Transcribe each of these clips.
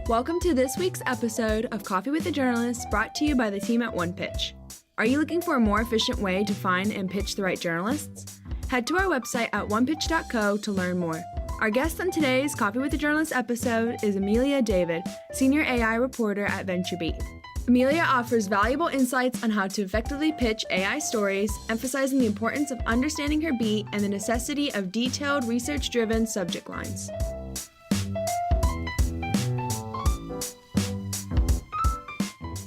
Welcome to this week's episode of Coffee with a Journalist, brought to you by the team at One Pitch. Are you looking for a more efficient way to find and pitch the right journalists? Head to our website at onepitch.co to learn more. Our guest on today's Coffee with a Journalist episode is Emilia David, Senior AI Reporter at VentureBeat. Emilia offers valuable insights on how to effectively pitch AI stories, emphasizing the importance of understanding her beat and the necessity of detailed, research-driven subject lines.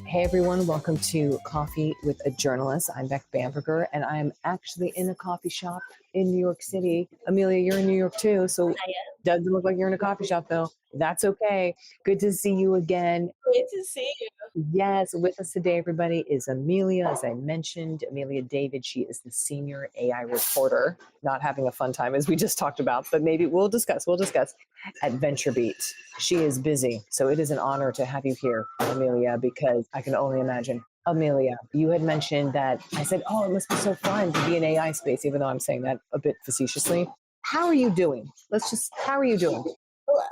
Hey everyone, welcome to Coffee with a Journalist. I'm Beck Bamberger, and I'm actually in a coffee shop in New York City. Emilia, you're in New York too, so doesn't look like you're in a coffee shop though. That's okay. Good to see you again. Good to see you. Yes, with us today, everybody, is Emilia. As I mentioned, Emilia David. She is the Senior AI Reporter. Not having a fun time, as we just talked about, but maybe we'll discuss at VentureBeat. She is busy, so it is an honor to have you here, Emilia, because I can only imagine. Emilia, you had mentioned that I said, oh, it must be so fun to be in AI space, even though I'm saying that a bit facetiously. How are you doing? How are you doing?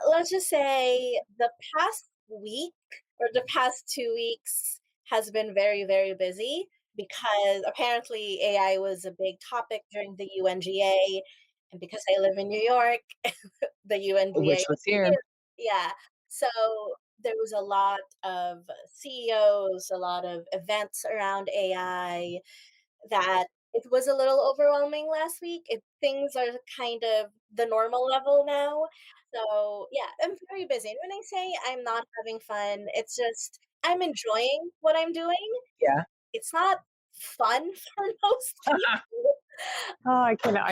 Let's just say the past week or the past 2 weeks has been very, very busy because apparently AI was a big topic during the UNGA. And because I live in New York, the UNGA Which was here. Yeah. So there was a lot of CEOs, a lot of events around AI that it was a little overwhelming last week. Things are kind of the normal level now. So yeah, I'm very busy. And when I say I'm not having fun, it's just I'm enjoying what I'm doing. Yeah. It's not fun for most people. Oh, I cannot.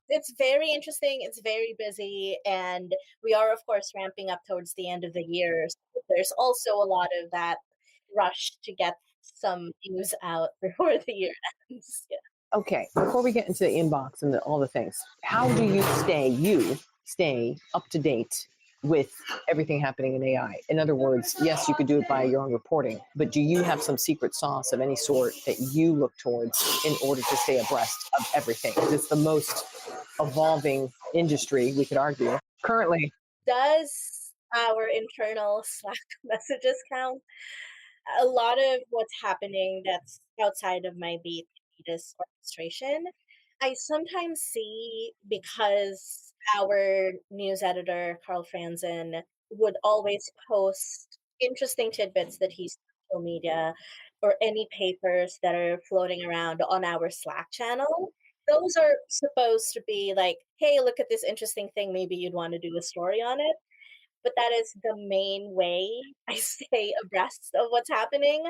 It's very interesting. It's very busy. And we are, of course, ramping up towards the end of the year. So there's also a lot of that rush to get some news out before the year ends. Yeah. Okay, before we get into the inbox and all the things, how do you stay up to date with everything happening in AI? In other words, yes, you could do it by your own reporting, but do you have some secret sauce of any sort that you look towards in order to stay abreast of everything? It's the most evolving industry, we could argue, currently. Does our internal Slack messages count? A lot of what's happening that's outside of my beat is orchestration. I sometimes see, because our news editor, Carl Franzen, would always post interesting tidbits that he's on social media or any papers that are floating around on our Slack channel. Those are supposed to be like, hey, look at this interesting thing. Maybe you'd want to do a story on it. But that is the main way I stay abreast of what's happening.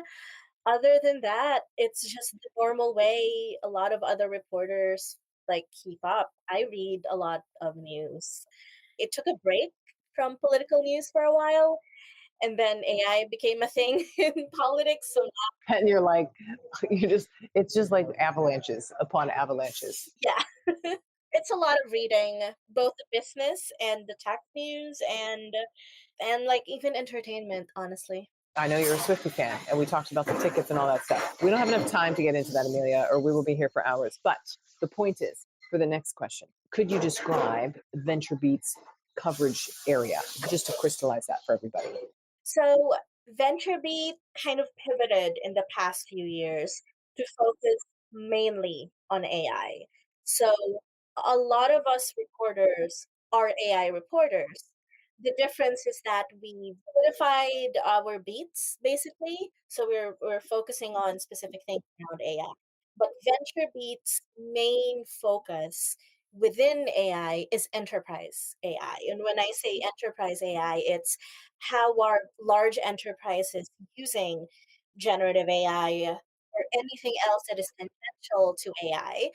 Other than that, it's just the normal way a lot of other reporters keep up. I read a lot of news. It took a break from political news for a while, and then AI became a thing in politics. So now, And you're like, it's just like avalanches upon avalanches. yeah. It's a lot of reading, both the business and the tech news and even entertainment, honestly. I know you're a Swiftie fan, and we talked about the tickets and all that stuff. We don't have enough time to get into that, Emilia, or we will be here for hours. But the point is, for the next question, could you describe VentureBeat's coverage area, just to crystallize that for everybody? So VentureBeat kind of pivoted in the past few years to focus mainly on AI. So a lot of us reporters are AI reporters. The difference is that we modified our beats, basically. So we're focusing on specific things around AI. But VentureBeat's main focus within AI is enterprise AI. And when I say enterprise AI, it's how are large enterprises using generative AI or anything else that is essential to AI,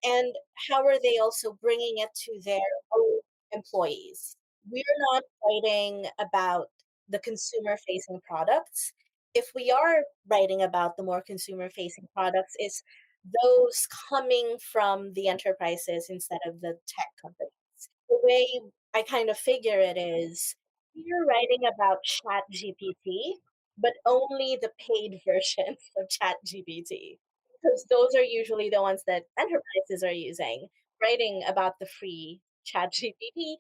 and how are they also bringing it to their own employees. We're not writing about the consumer facing products. If we are writing about the more consumer facing products, it's those coming from the enterprises instead of the tech companies. The way I kind of figure it is, we're writing about ChatGPT, but only the paid version of ChatGPT, because those are usually the ones that enterprises are using. Writing about the free ChatGPT,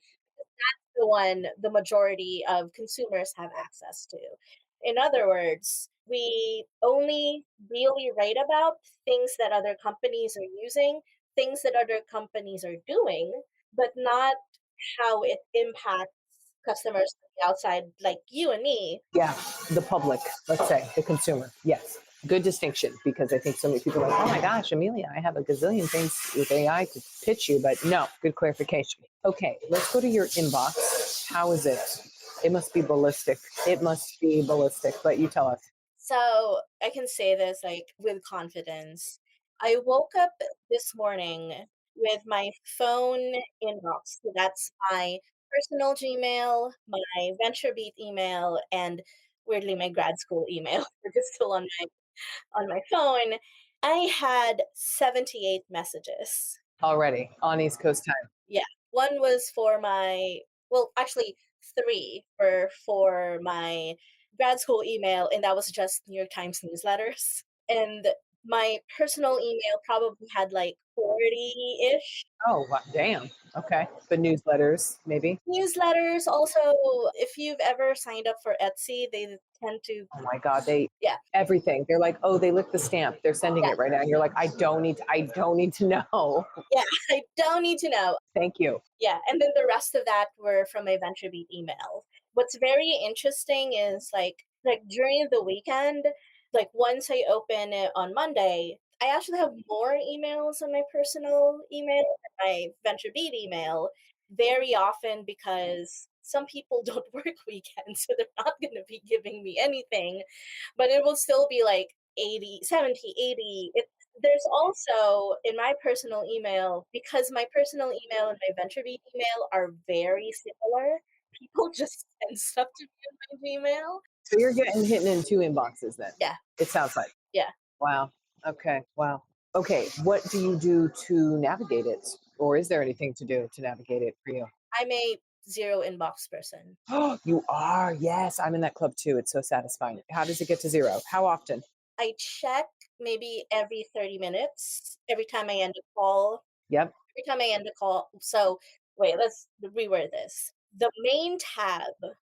the one the majority of consumers have access to. In other words, we only really write about things that other companies are using, things that other companies are doing, but not how it impacts customers on the outside, like you and me. Yeah, the public, let's say, the consumer. Yes. Good distinction, because I think so many people are like, oh my gosh, Emilia, I have a gazillion things with AI to pitch you, but no, good clarification. Okay, let's go to your inbox. How is it? It must be ballistic. It must be ballistic, but you tell us. So I can say this like with confidence. I woke up this morning with my phone inbox. So that's my personal Gmail, my VentureBeat email, and weirdly my grad school email, which is still on my phone. I had 78 messages. Already on East Coast time. Yeah. One was for my, well, actually, three were for my grad school email, and that was just New York Times newsletters. And my personal email probably had like 40 ish. Oh, wow, damn. Okay. The newsletters, maybe. Newsletters, also, if you've ever signed up for Etsy, they tend to, Oh my God, they yeah, everything. They're like, oh, they licked the stamp. They're sending yeah, it right now. And you're like, I don't need to know. yeah, I don't need to know. Thank you. Yeah, and then the rest of that were from my VentureBeat email. What's very interesting is like during the weekend, like once I open it on Monday, I actually have more emails on my personal email than my VentureBeat email very often because some people don't work weekends, so they're not going to be giving me anything, but it will still be like 80, 70, 80. There's also in my personal email, because my personal email and my VentureBeat email are very similar, people just send stuff to me in my Gmail. So you're getting hit in two inboxes then. Yeah. It sounds like. Yeah. Wow. Okay. Wow. Okay. What do you do to navigate it? Or is there anything to do to navigate it for you? I'm a zero inbox person. Oh, you are. Yes. I'm in that club too. It's so satisfying. How does it get to zero? How often? I check maybe every 30 minutes, every time I end a call. Yep. Every time I end a call. So wait, let's reword this. The main tab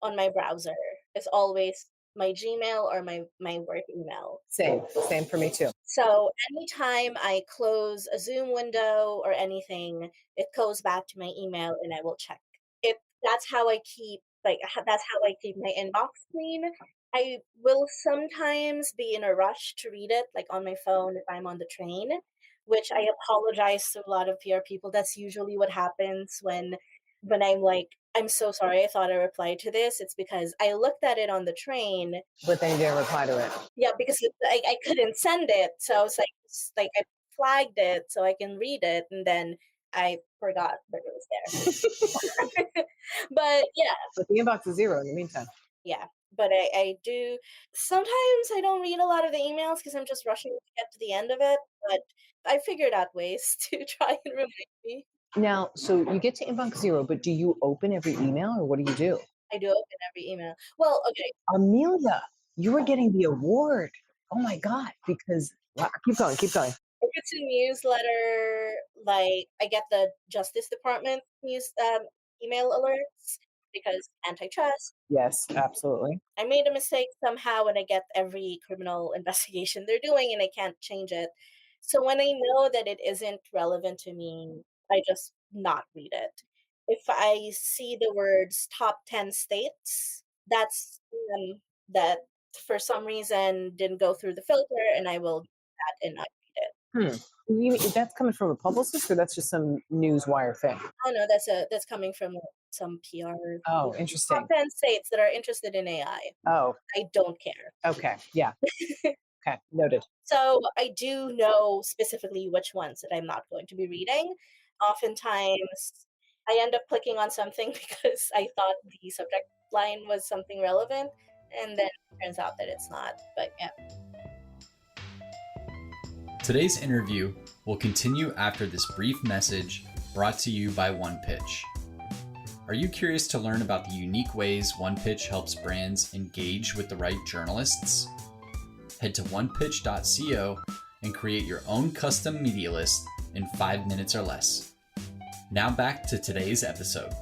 on my browser is always my Gmail or my work email. Same. Same for me too. So anytime I close a Zoom window or anything, it goes back to my email and I will check it. That's how I keep that's how I keep my inbox clean. I will sometimes be in a rush to read it, like on my phone if I'm on the train, which I apologize to a lot of PR people. That's usually what happens when I'm like, I'm so sorry, I thought I replied to this. It's because I looked at it on the train. But then you didn't reply to it. Yeah, because I couldn't send it. So it's like I flagged it so I can read it, and then I forgot that it was there. But yeah. But the inbox is zero in the meantime. Yeah. But I do sometimes I don't read a lot of the emails because I'm just rushing to get to the end of it. But I figured out ways to try and remind me. Now, so you get to inbox zero, but do you open every email or what do you do? I do open every email. Well, okay. Amelia, you were getting the award. Oh my God. Because wow, keep going, keep going. If it's a newsletter, like I get the Justice Department email alerts because antitrust. Yes, absolutely. I made a mistake somehow and I get every criminal investigation they're doing and I can't change it. So when I know that it isn't relevant to me, I just not read it. If I see the words top 10 states, that's that for some reason didn't go through the filter and I will do that and not read it. That's coming from a publicist or that's just some news wire thing? Oh no, that's coming from some PR. Oh, interesting. Top 10 states that are interested in AI. Oh, I don't care. okay. Yeah. Okay. Noted. So I do know specifically which ones that I'm not going to be reading. Oftentimes I end up clicking on something because I thought the subject line was something relevant and then it turns out that it's not. But yeah. Today's interview will continue after this brief message brought to you by OnePitch. Are you curious to learn about the unique ways OnePitch helps brands engage with the right journalists? Head to onepitch.co and create your own custom media list in 5 minutes or less. Now back to today's episode.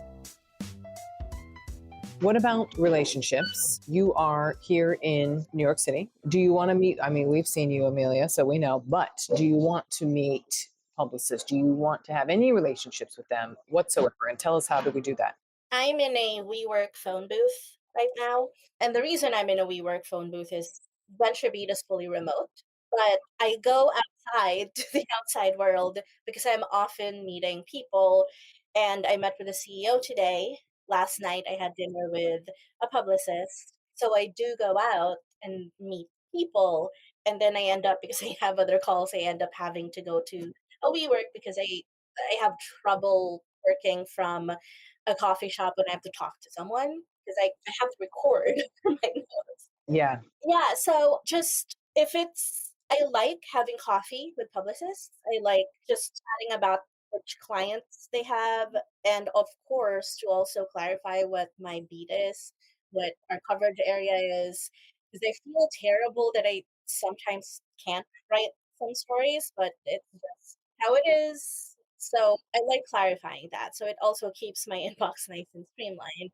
What about relationships? You are here in New York City. Do you want to meet? I mean, we've seen you, Emilia, so we know, but do you want to meet Publicist? Do you want to have any relationships with them whatsoever? And tell us, how do we do that? I'm in a WeWork phone booth right now. And the reason I'm in a WeWork phone booth is VentureBeat is fully remote. But I go outside to the outside world because I'm often meeting people. And I met with the CEO today. Last night I had dinner with a publicist. So I do go out and meet people. And then I end up, because I have other calls, I end up having to go to a WeWork because I have trouble working from a coffee shop when I have to talk to someone because I have to record my notes. Yeah. Yeah, so just if it's, I like having coffee with publicists. I like just chatting about which clients they have, and of course, to also clarify what my beat is, what our coverage area is, because I feel terrible that I sometimes can't write some stories, but it's just how it is. So I like clarifying that. So it also keeps my inbox nice and streamlined.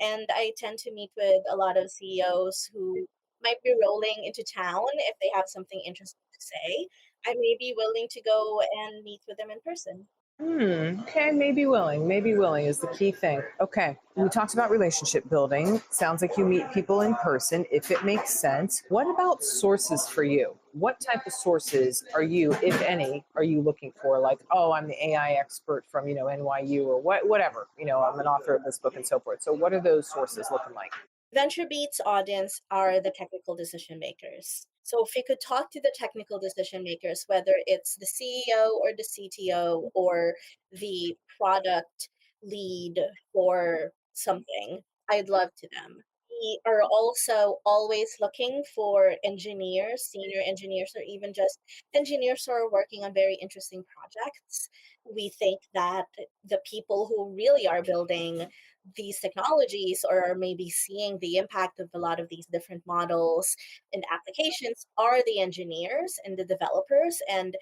And I tend to meet with a lot of CEOs who might be rolling into town. If they have something interesting to say, I may be willing to go and meet with them in person. Okay, maybe willing. Maybe willing is the key thing. Okay, we talked about relationship building. Sounds like you meet people in person if it makes sense. What about sources for you? What type of sources are you, if any, are you looking for? Like, oh, I'm the AI expert from, NYU or whatever. I'm an author of this book and so forth. So what are those sources looking like? VentureBeat's audience are the technical decision makers. So if we could talk to the technical decision makers, whether it's the CEO or the CTO or the product lead for something, I'd love to them. We are also always looking for engineers, senior engineers, or even just engineers who are working on very interesting projects. We think that the people who really are building these technologies or are maybe seeing the impact of a lot of these different models and applications are the engineers and the developers. And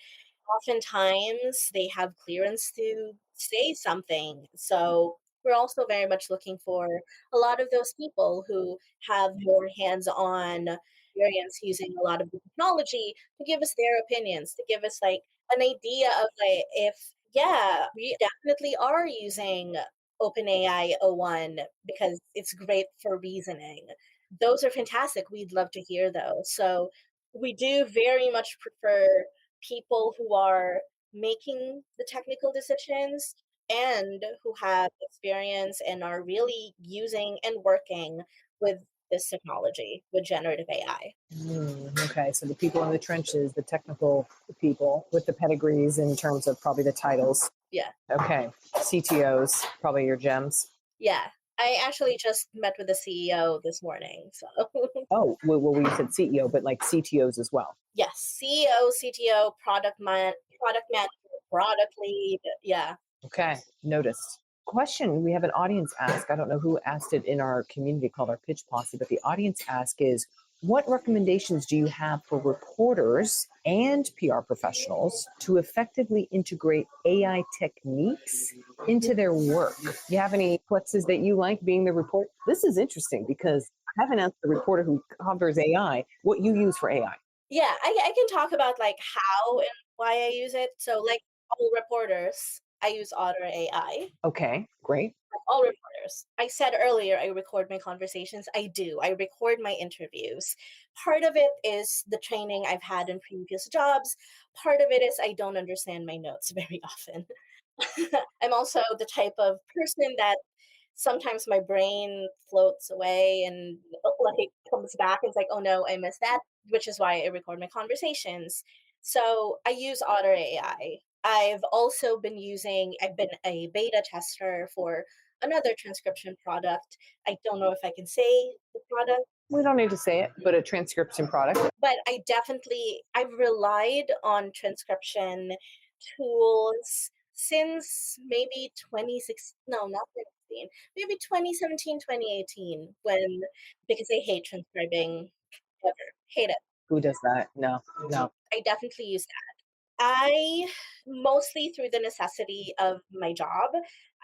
oftentimes they have clearance to say something. So we're also very much looking for a lot of those people who have more hands-on experience using a lot of the technology to give us their opinions, to give us like an idea of like if yeah, we definitely are using OpenAI O1 because it's great for reasoning. Those are fantastic. We'd love to hear those. So we do very much prefer people who are making the technical decisions and who have experience and are really using and working with this technology with generative AI. Okay, so the people in the trenches, the technical people with the pedigrees in terms of probably the titles. Yeah. Okay, CTOs, probably your gems. Yeah. I actually just met with the CEO this morning. So Oh, well, we said CEO, but like CTOs as well. yes, CEO, CTO, product manager, product lead. Yeah. Okay, noticed. Question we have an audience ask. I don't know who asked it in our community called our Pitch Posse, but the audience ask is, what recommendations do you have for reporters and PR professionals to effectively integrate AI techniques into their work? You have any flexes that you like being the report? This is interesting because I haven't asked the reporter who covers AI what you use for AI. Yeah, I can talk about like how and why I use it. So like all reporters, I use Otter AI. Okay, great. All reporters. I said earlier I record my conversations. I do. I record my interviews. Part of it is the training I've had in previous jobs. Part of it is I don't understand my notes very often. I'm also the type of person that sometimes my brain floats away and like comes back and it's like, oh no, I missed that, which is why I record my conversations. So I use Otter AI. I've been a beta tester for another transcription product. I don't know if I can say the product. We don't need to say it, but a transcription product. But I've relied on transcription tools since maybe 2016, no, not 2016, maybe 2017, 2018, because I hate transcribing ever. Hate it. Who does that? No, no. I definitely use that. I mostly through the necessity of my job,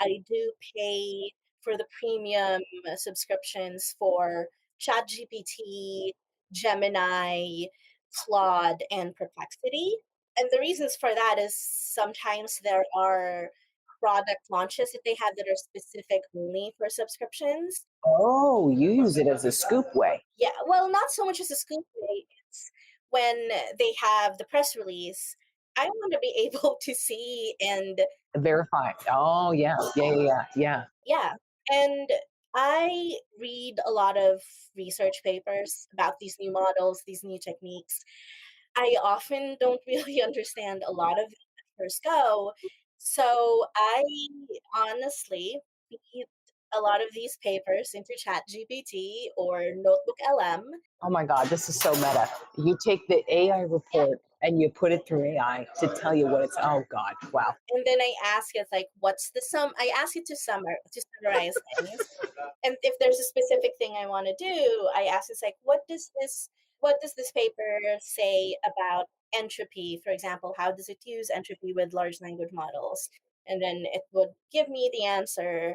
I do pay for the premium subscriptions for ChatGPT, Gemini, Claude, and Perplexity. And the reasons for that is sometimes there are product launches that they have that are specific only for subscriptions. Oh, you use it as a scoop way. Yeah, well, not so much as a scoop way. It's when they have the press release, I want to be able to see and Verify. Oh, yeah. yeah. And I read a lot of research papers about these new models, these new techniques. I often don't really understand a lot of it at first go. So I honestly feed a lot of these papers into ChatGPT or Notebook LM. Oh my God, this is so meta. You take the AI report and you put it through AI to tell you what it's, oh God, wow. And then I ask it like, what's the sum? I ask it to summarize things. And if there's a specific thing I want to do, I ask it like, what does this paper say about entropy? For example, how does it use entropy with large language models? And then it would give me the answer.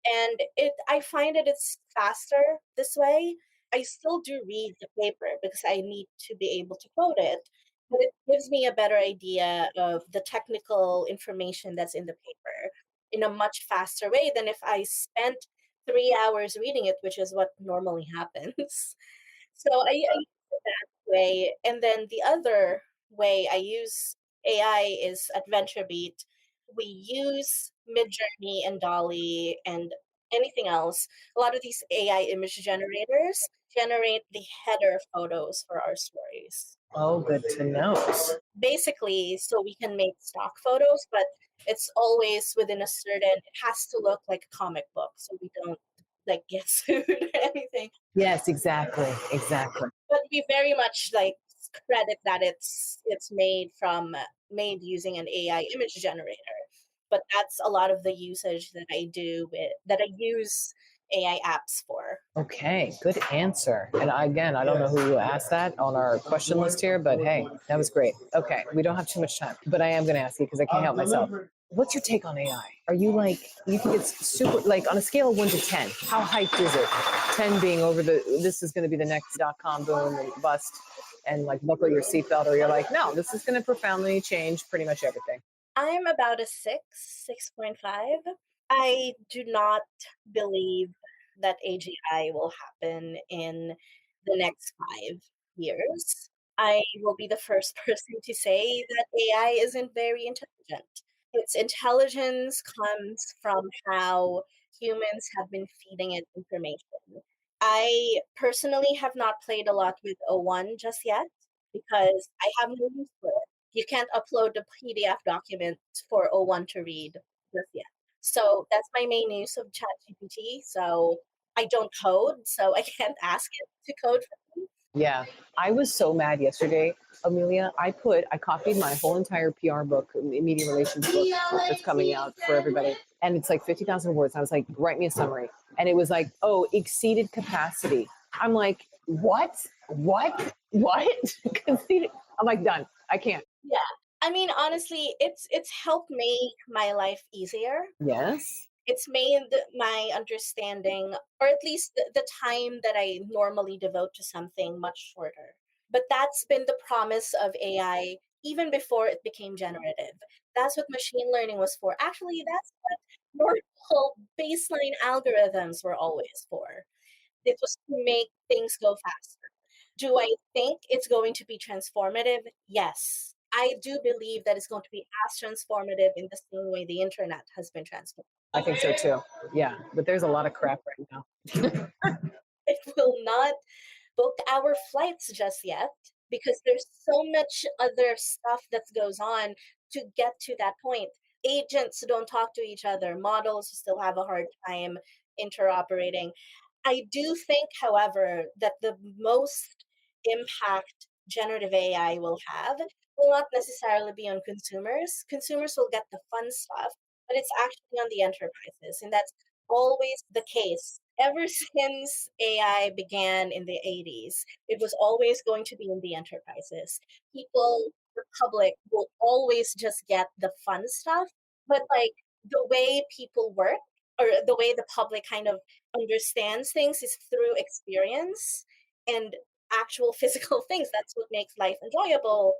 And I find that it's faster this way. I still do read the paper because I need to be able to quote it, but it gives me a better idea of the technical information that's in the paper in a much faster way than if I spent 3 hours reading it, which is what normally happens. So I use it that way. And then the other way I use AI is at VentureBeat. We use Midjourney and Dolly and anything else. A lot of these AI image generators generate the header photos for our stories. Oh, good to know. Basically, so we can make stock photos, but it's always within a certain, it has to look like a comic book so we don't like get sued or anything. Yes, exactly. But we very much like credit that it's made using an AI image generator. But that's a lot of the usage that I use AI apps for. Okay, good answer. And again, I don't know who asked that on our question list here, but hey, that was great. Okay, we don't have too much time, but I am going to ask you because I can't help myself. What's your take on AI? Are you like, you think it's super, like on a scale of 1 to 10, how hyped is it? 10 being this is going to be the next .com boom and bust and like buckle your seatbelt, or you're like, no, this is going to profoundly change pretty much everything. I'm about a 6.5. I do not believe that AGI will happen in the next 5 years. I will be the first person to say that AI isn't very intelligent. Its intelligence comes from how humans have been feeding it information. I personally have not played a lot with O1 just yet because I have no use for it. You can't upload the PDF document for O1 to read just yet. So that's my main use of ChatGPT. So I don't code, so I can't ask it to code for me. Yeah, I was so mad yesterday, Amelia. I copied my whole entire PR book, media relations book that's coming out for everybody. And it's like 50,000 words. I was like, write me a summary. And it was like, oh, exceeded capacity. I'm like, what? Conceded. I'm like, done. I can't. Yeah. I mean, honestly, it's helped make my life easier. Yes. It's made my understanding, or at least the time that I normally devote to something, much shorter. But that's been the promise of AI even before it became generative. That's what machine learning was for. Actually, that's what normal baseline algorithms were always for. It was to make things go faster. Do I think it's going to be transformative? Yes. I do believe that it's going to be as transformative in the same way the internet has been transformed. I think so too. Yeah, but there's a lot of crap right now. It will not book our flights just yet because there's so much other stuff that goes on to get to that point. Agents don't talk to each other. Models still have a hard time interoperating. I do think, however, that the most impact generative AI will have will not necessarily be on consumers. Consumers will get the fun stuff, but it's actually on the enterprises. And that's always the case. Ever since AI began in the 80s, it was always going to be in the enterprises. People, the public, will always just get the fun stuff, but like the way people work or the way the public kind of understands things is through experience and actual physical things. That's what makes life enjoyable.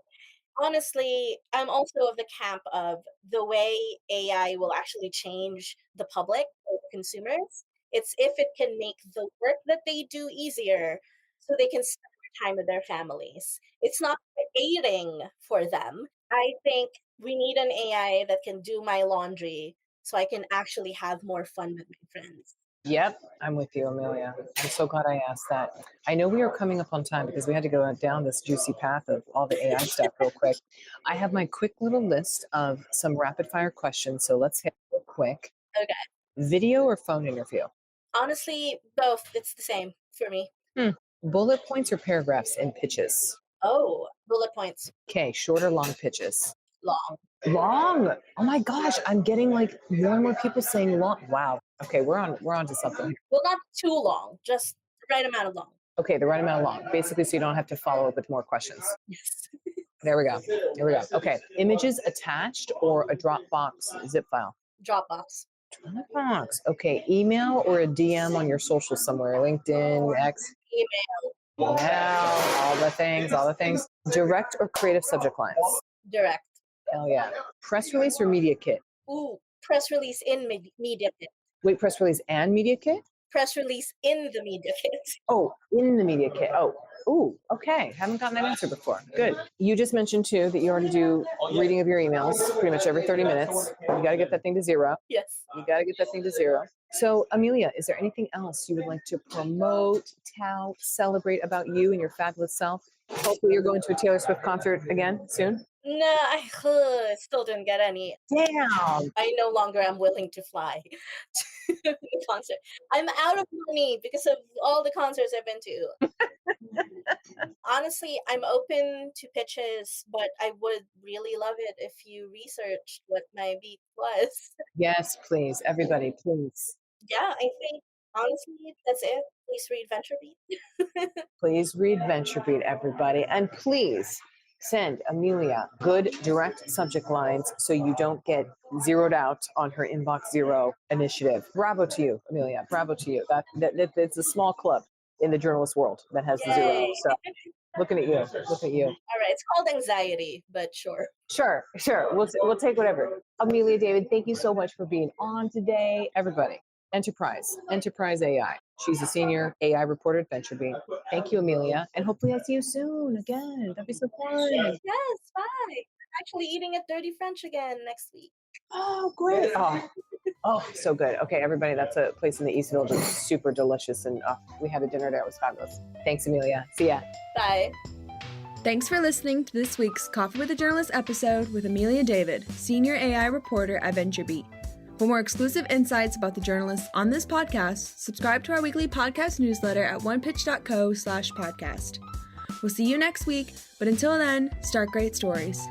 Honestly, I'm also of the camp of the way AI will actually change the public or the consumers. It's if it can make the work that they do easier so they can spend more time with their families. It's not creating for them. I think we need an AI that can do my laundry so I can actually have more fun with my friends. Yep, I'm with you, Amelia. I'm so glad I asked that. I know we are coming up on time because we had to go down this juicy path of all the AI stuff real quick. I have my quick little list of some rapid fire questions, so let's hit it real quick. Okay. Video or phone interview? Honestly, both. It's the same for me. Bullet points or paragraphs in pitches? Oh, bullet points. Okay, short or long pitches? Long. Long. Oh my gosh, I'm getting like more and more people saying long. Wow. Okay, we're on to something. Well, not too long, just the right amount of long. Okay, the right amount of long, basically, so you don't have to follow up with more questions. Yes. There we go. There we go. Okay, images attached or a Dropbox zip file? Dropbox. Dropbox. Okay, email or a DM on your social somewhere, LinkedIn, X. Email. Email, all the things. Direct or creative subject lines? Direct. Hell yeah. Press release or media kit? Ooh, press release in media kit. Wait, press release and media kit? Press release in the media kit. Oh, in the media kit. Oh, ooh, okay. Haven't gotten that answer before. Good. You just mentioned too that you already do reading of your emails pretty much every 30 minutes. You got to get that thing to zero. Yes. You got to get that thing to zero. So, Emilia, is there anything else you would like to promote, tout, celebrate about you and your fabulous self? Hopefully you're going to a Taylor Swift concert again soon. No, I still didn't get any. Damn. I no longer am willing to fly to the concert. I'm out of money because of all the concerts I've been to. Honestly, I'm open to pitches, but I would really love it if you researched what my beat was. Yes, please. Everybody, please. Yeah, I think honestly that's it. Please read VentureBeat. Please read VentureBeat, everybody. And please send Emilia good direct subject lines so you don't get zeroed out on her inbox zero initiative. Bravo to you, Emilia. Bravo to you. It's a small club in the journalist world that has the zero. So looking at you. Looking at you. All right, it's called anxiety, but sure. Sure. We'll take whatever. Emilia David, thank you so much for being on today. Everybody, Enterprise AI. She's a senior AI reporter at VentureBeat. Thank you, Emilia. And hopefully I'll see you soon again. That'd be so fun. Yes, bye. I'm actually eating at Dirty French again next week. Oh, great. Oh, so good. Okay, everybody, that's a place in the East Village that's super delicious. And we had a dinner there. It was fabulous. Thanks, Emilia. See ya. Bye. Thanks for listening to this week's Coffee with a Journalist episode with Emilia David, senior AI reporter at VentureBeat. For more exclusive insights about the journalists on this podcast, subscribe to our weekly podcast newsletter at onepitch.co/podcast. We'll see you next week, but until then, start great stories.